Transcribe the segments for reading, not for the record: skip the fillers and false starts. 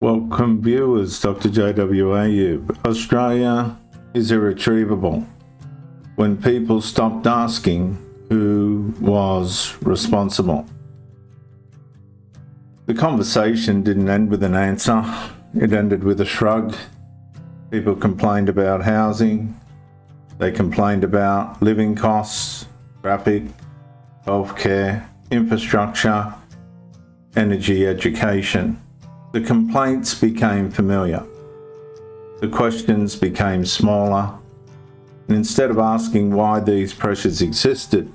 Welcome viewers, Dr. JW. Australia is irretrievable. When people stopped asking who was responsible. The conversation didn't end with an answer, it ended with a shrug. People complained about housing, they complained about living costs, traffic, healthcare, infrastructure, energy, education. The complaints became familiar. The questions became smaller. And instead of asking why these pressures existed,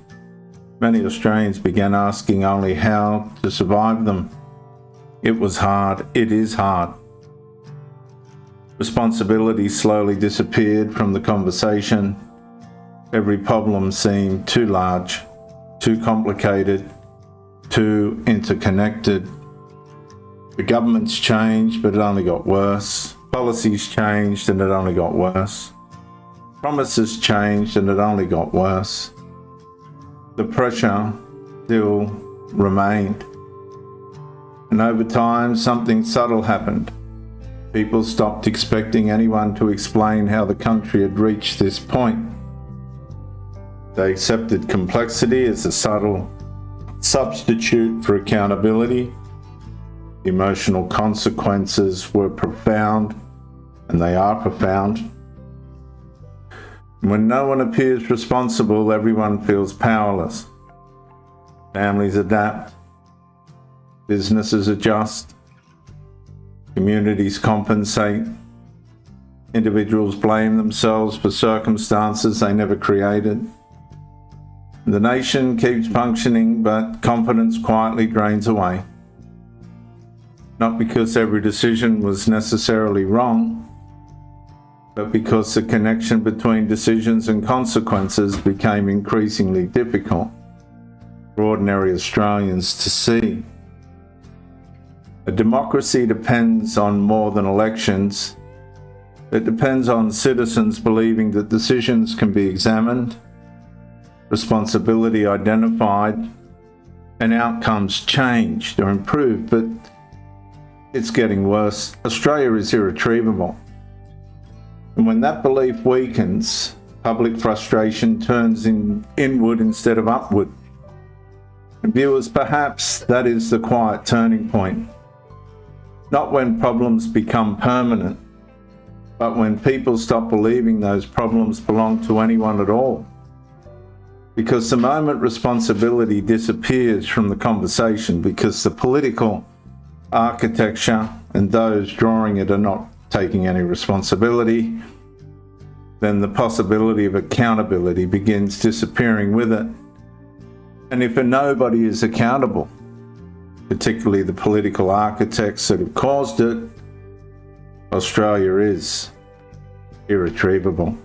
many Australians began asking only how to survive them. It was hard. It is hard. Responsibility slowly disappeared from the conversation. Every problem seemed too large, too complicated, too interconnected. The governments changed, but it only got worse. Policies changed, and it only got worse. Promises changed, and it only got worse. The pressure still remained. And over time, something subtle happened. People stopped expecting anyone to explain how the country had reached this point. They accepted complexity as a subtle substitute for accountability. The emotional consequences were profound, and they are profound. When no one appears responsible, everyone feels powerless. Families adapt, businesses adjust, communities compensate, individuals blame themselves for circumstances they never created. The nation keeps functioning, but confidence quietly drains away. Not because every decision was necessarily wrong, but because the connection between decisions and consequences became increasingly difficult for ordinary Australians to see. A democracy depends on more than elections. It depends on citizens believing that decisions can be examined, responsibility identified, and outcomes changed or improved, but it's getting worse. Australia is irretrievable. And when that belief weakens, public frustration turns inward instead of upward. And viewers, perhaps that is the quiet turning point. Not when problems become permanent, but when people stop believing those problems belong to anyone at all. Because the moment responsibility disappears from the conversation, because the political architecture and those drawing it are not taking any responsibility, then the possibility of accountability begins disappearing with it. And if nobody is accountable, particularly the political architects that have caused it, Australia is irretrievable.